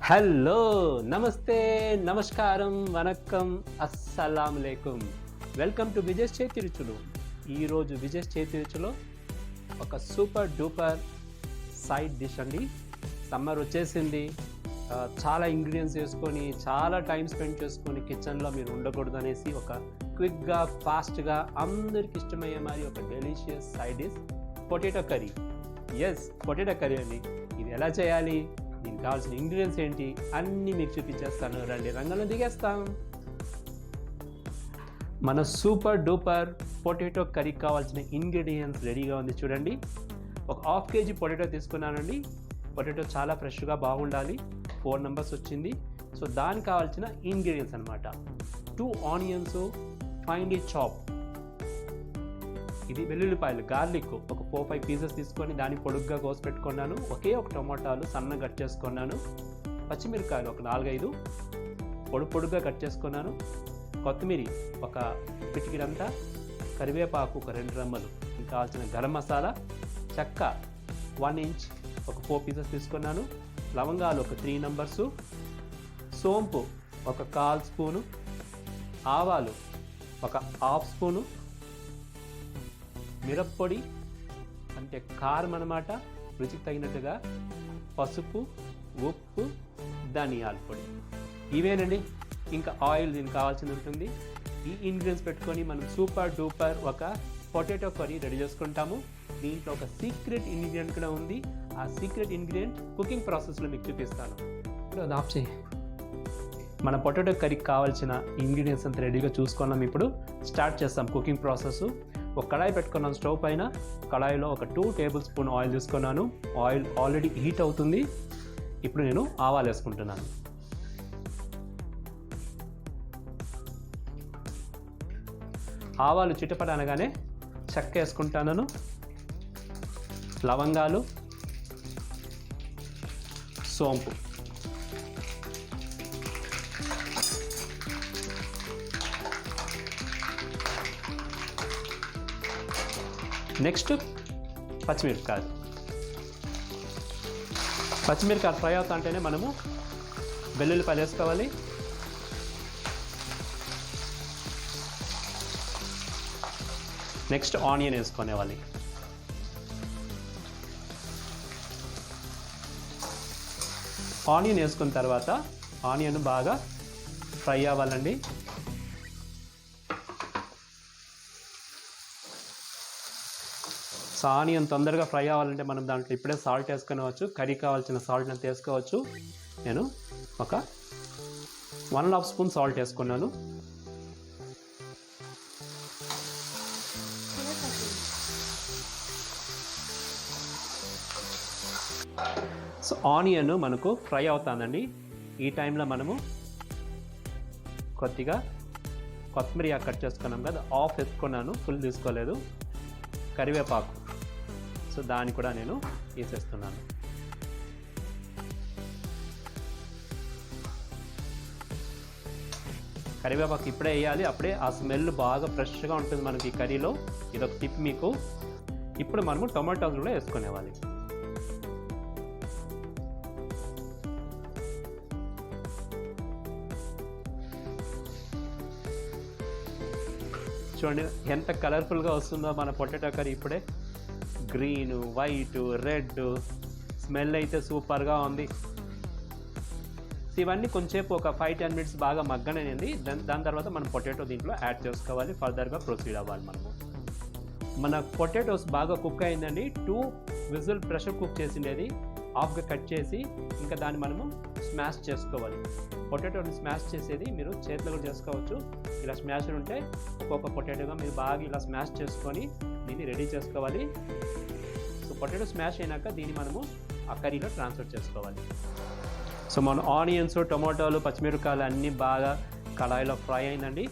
Hello, నమస్తే, నమస్కారం, vanakkam, అస్సలాం లేకుం. Welcome to Vijay చేతి రుచులు. ఈరోజు విజయ్ చేతి రుచులో ఒక సూపర్ డూపర్ సైడ్ డిష్ అండి. సమ్మర్ వచ్చేసింది. చాలా ఇంగ్రీడియంట్స్ వేసుకొని చాలా టైం స్పెండ్ చేసుకొని కిచెన్లో మీరు ఉండకూడదు అనేసి ఒక క్విక్గా ఫాస్ట్గా అందరికి ఇష్టమయ్యే మరి ఒక delicious side dish potato curry. Potato curry అండి. ఇది ఎలా చేయాలి, దీనికి కావాల్సిన ఇంగ్రీడియంట్స్ ఏంటి అన్నీ మీకు చూపించేస్తాను. రండి, రంగంలో దిగేస్తాం. మన సూపర్ డూపర్ పొటాటో కర్రీకి కావాల్సిన ఇంగ్రీడియంట్స్ రెడీగా ఉంది చూడండి. ఒక 1/2 kg పొటాటో తీసుకున్నానండి. పొటాటో చాలా ఫ్రెష్గా బాగుండాలి. 4 numbers వచ్చింది. సో దానికి కావాల్సిన ఇంగ్రీడియంట్స్ అనమాట. 2 onions ఫైన్లీ చాప్. ఇది వెల్లుల్లిపాయలు గార్లిక్ ఒక 4-5 pieces తీసుకొని దాన్ని పొడుగ్గా కోసి పెట్టుకున్నాను. ఒక టొమాటాలు సన్నగా కట్ చేసుకున్నాను. పచ్చిమిరకాయలు ఒక 4-5 పొడుగ్గా కట్ చేసుకున్నాను. కొత్తిమీర ఒక పిటికిడంతా, కరివేపాకు ఒక 2 రెమ్మలు, ఇంకా కావాల్సిన గరం మసాలా, చెక్క 1 inch ఒక 4 pieces తీసుకున్నాను. లవంగాలు ఒక 3 numbers, సోంపు ఒక 1/4 స్పూను, ఆవాలు ఒక 1/2 స్పూను, మిరప్పొడి అంటే కారం అన్నమాట, రుచికి తగినట్టుగా, పసుపు, ఉప్పు, ధనియాల పొడి. ఇవేనండి. ఇంకా ఆయిల్ దీనికి కావాల్సింది ఉంటుంది. ఈ ఇంగ్రీడియంట్స్ పెట్టుకొని మనం సూపర్ డూపర్ ఒక పొటాటో కర్రీ రెడీ చేసుకుంటాము. దీంట్లో ఒక సీక్రెట్ ఇంగ్రీడియంట్ కూడా ఉంది. ఆ సీక్రెట్ ఇంగ్రీడియంట్ కుకింగ్ ప్రాసెస్లో మీకు చూపిస్తాను. ఇప్పుడు అది ఆఫ్ చేయి. మన పొటాటో కర్రీకి కావాల్సిన ఇంగ్రీడియంట్స్ అంతా రెడీగా చూసుకున్నాం. ఇప్పుడు స్టార్ట్ చేస్తాం కుకింగ్ ప్రాసెస్. ఒక కడాయి పెట్టుకున్నాను స్టవ్ పైన. కడాయిలో ఒక 2 tablespoon ఆయిల్ తీసుకున్నాను. ఆయిల్ ఆల్రెడీ హీట్ అవుతుంది. ఇప్పుడు నేను ఆవాలు వేసుకుంటున్నాను. ఆవాలు చిటపట అనగానే చెక్క వేసుకుంటాను, లవంగాలు, సోంపు, నెక్స్ట్ పచ్చిమిరపకాయలు. పచ్చిమిరపకాయలు ఫ్రై అవుతా అంటేనే మనము వెల్లుల్లిపాయలు వేసుకోవాలి. Next onion వేసుకునేవాలి. ఆనియన్ వేసుకున్న తర్వాత ఆనియన్ బాగా ఫ్రై అవ్వాలండి. సో ఆనియన్ తొందరగా ఫ్రై అవ్వాలంటే మనం దాంట్లో ఇప్పుడే సాల్ట్ వేసుకునేవచ్చు. కర్రీ కావాల్సిన సాల్ట్ అంతా వేసుకోవచ్చు. నేను ఒక 1.5 స్పూన్ సాల్ట్ వేసుకున్నాను. సో ఆనియన్ మనకు ఫ్రై అవుతుందండి. ఈ టైంలో మనము కొద్దిగా కొత్తిమీర కట్ చేసుకున్నాం కదా, ఆఫ్ వేసుకున్నాను, ఫుల్ తీసుకోలేదు. కరివేపాకు, సో దాన్ని కూడా నేను వేసేస్తున్నాను. కరివేపాకు ఇప్పుడే వేయాలి, అప్పుడే ఆ స్మెల్ బాగా ఫ్రెష్గా ఉంటుంది మనకి ఈ కర్రీలో. ఇదొక టిప్ మీకు. ఇప్పుడు మనము టొమాటోస్ కూడా వేసుకునేవాలి. చూడండి ఎంత కలర్ఫుల్గా వస్తుందో మన పొటాటో కర్రీ. ఇప్పుడే గ్రీన్, వైట్, రెడ్, స్మెల్ అయితే సూపర్గా ఉంది. ఇవన్నీ కొంచెంసేపు ఒక 5-10 minutes బాగా మగ్గనైంది. దాని తర్వాత మనం పొటాటో దీంట్లో యాడ్ చేసుకోవాలి. ఫర్దర్గా ప్రొసీడ్ అవ్వాలి మనము. మన పొటాటోస్ బాగా కుక్ అయిందండి. 2 whistle ప్రెషర్ కుక్ చేసిండేది హాఫ్గా కట్ చేసి ఇంకా దాన్ని మనము స్మాష్ చేసుకోవాలి. పొటాటోని స్మాష్ చేసేది మీరు చేతిలో కూడా చేసుకోవచ్చు. ఇలా స్మాషర్ ఉంటే ఒక్కొక్క పొటాటోగా మీరు బాగా ఇలా స్మాష్ చేసుకొని దీన్ని రెడీ చేసుకోవాలి. సో పొటాటో స్మాష్ అయినాక దీన్ని మనము ఆ కర్రీలో ట్రాన్స్ఫర్ చేసుకోవాలి. సో మన ఆనియన్స్, టొమాటోలు, పచ్చిమిరపకాయలు అన్నీ బాగా కడాయిలో ఫ్రై అయిందండి.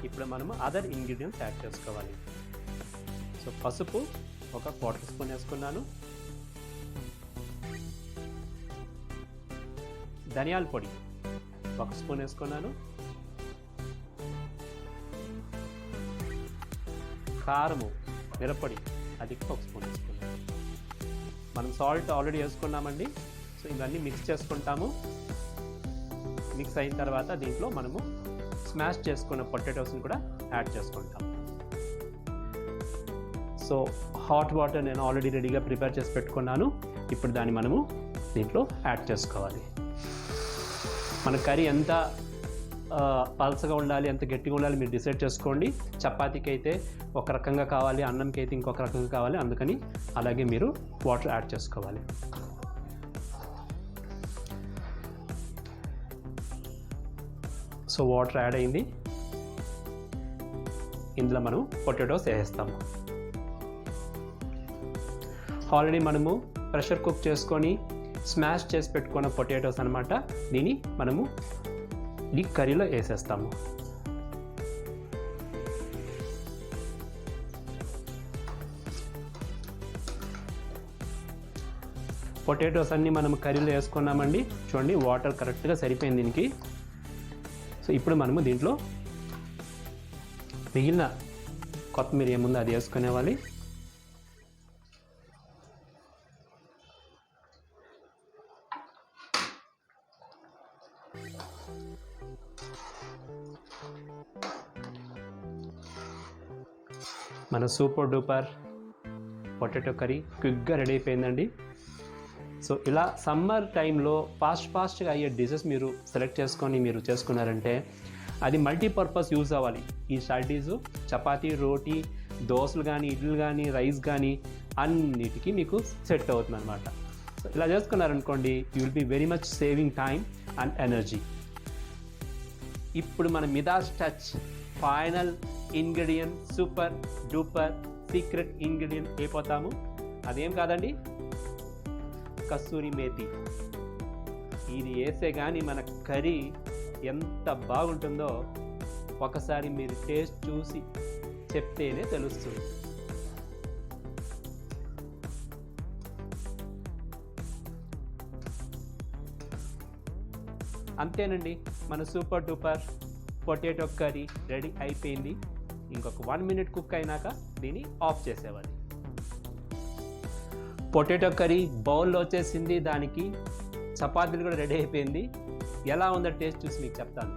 ఇప్పుడు మనము అదర్ ఇంగ్రీడియంట్స్ యాడ్ చేసుకోవాలి. సో పసుపు ఒక 1/4 స్పూన్ వేసుకున్నాను. ధనియాల పొడి 1 స్పూన్ వేసుకున్నాను. కారము, మిరప్పొడి అది 1 స్పూన్ వేసుకున్నాను. మనం సాల్ట్ ఆల్రెడీ వేసుకున్నామండి. సో ఇవన్నీ మిక్స్ చేసుకుంటాము. మిక్స్ అయిన తర్వాత దీంట్లో మనము స్మాష్ చేసుకున్న పొటాటోస్ని కూడా యాడ్ చేసుకుంటాం. సో హాట్ వాటర్ నేను ఆల్రెడీ రెడీగా ప్రిపేర్ చేసి పెట్టుకున్నాను. ఇప్పుడు దాన్ని మనము దీంట్లో యాడ్ చేసుకోవాలి. మన కర్రీ ఎంత పల్చగా ఉండాలి, ఎంత గట్టిగా ఉండాలి మీరు డిసైడ్ చేసుకోండి. చపాతీకి అయితే ఒక రకంగా కావాలి, అన్నంకి అయితే ఇంకొక రకంగా కావాలి. అందుకని అలాగే మీరు వాటర్ యాడ్ చేసుకోవాలి. సో వాటర్ యాడ్ అయింది. ఇందులో మనం పొటాటోస్ వేస్తాము. ఆల్రెడీ మనము ప్రెషర్ కుక్ చేసుకొని స్మాష్ చేసి పెట్టుకున్న పొటాటోస్ అనమాట. దీన్ని మనము ఈ కర్రీలో వేసేస్తాము. పొటాటోస్ అన్నీ మనం కర్రీలో వేసుకున్నామండి. చూడండి వాటర్ కరెక్ట్గా సరిపోయింది దీనికి. సో ఇప్పుడు మనము దీంట్లో మిగిలిన కొత్తిమీర ఏముందో అది వేసుకునేవాలి. మన సూపర్ డూపర్ పొటాటో కర్రీ క్విక్గా రెడీ అయిపోయిందండి. సో ఇలా సమ్మర్ టైంలో ఫాస్ట్గా అయ్యే డిషెస్ మీరు సెలెక్ట్ చేసుకొని మీరు చేసుకున్నారంటే అది మల్టీపర్పస్ యూజ్ అవ్వాలి. ఈ సైడ్ చపాతీ, రోటీ, దోశలు కానీ, ఇడ్లీలు కానీ, రైస్ కానీ అన్నిటికీ మీకు సెట్ అవుతుంది అనమాట. సో ఇలా చేసుకున్నారనుకోండి, you will be very much saving time and energy. ఇప్పుడు మన Midas touch final ingredient, super duper secret ingredient అయిపోతాము. అదేం కాదండి, కస్తూరి మేతి. ఇది వేసే కానీ మన కర్రీ ఎంత బాగుంటుందో ఒకసారి మీరు టేస్ట్ చూసి చెప్తేనే తెలుస్తుంది. అంతేనండి, మన super duper potato curry ready అయిపోయింది. ఇంకొక 1 minute కుక్ అయినాక దీన్ని ఆఫ్ చేసేవాలి. పొటాటో కర్రీ బౌల్లో వచ్చేసింది. దానికి చపాతీలు కూడా రెడీ అయిపోయింది. ఎలా ఉందో టేస్ట్ చూసి మీకు చెప్తాను.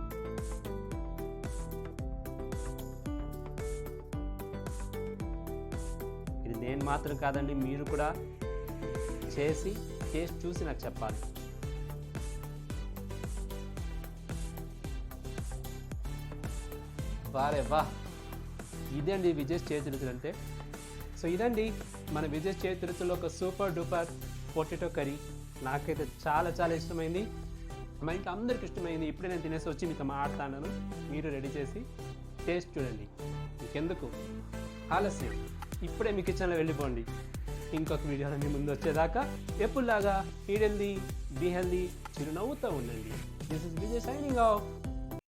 ఇది నేను మాత్రం కాదండి, మీరు కూడా చేసి టేస్ట్ చూసి నాకు చెప్పాలి. వారే వా, ఇదండి విజయ్ చేతి రుచులు అంటే. సో ఇదండి మన విజయ్ చేతి రుచుల్లో ఒక సూపర్ డూపర్ పొటాటో కర్రీ. నాకైతే చాలా చాలా ఇష్టమైంది, మా ఇంట్లో అందరికి ఇష్టమైంది. ఇప్పుడే నేను తినేసి వచ్చి మీతో మాట్లాడాను. మీరు రెడీ చేసి టేస్ట్ చూడండి. ఇంకెందుకు ఆలస్యం, ఇప్పుడే మీ కిచెన్లో వెళ్ళిపోండి. ఇంకొక వీడియోలో మీ ముందు వచ్చేదాకా ఎప్పుడులాగా ఈట్ హెల్దీ, బీ హెల్దీ, చిరునవ్వుతూ ఉండండి. This is Vijay signing off.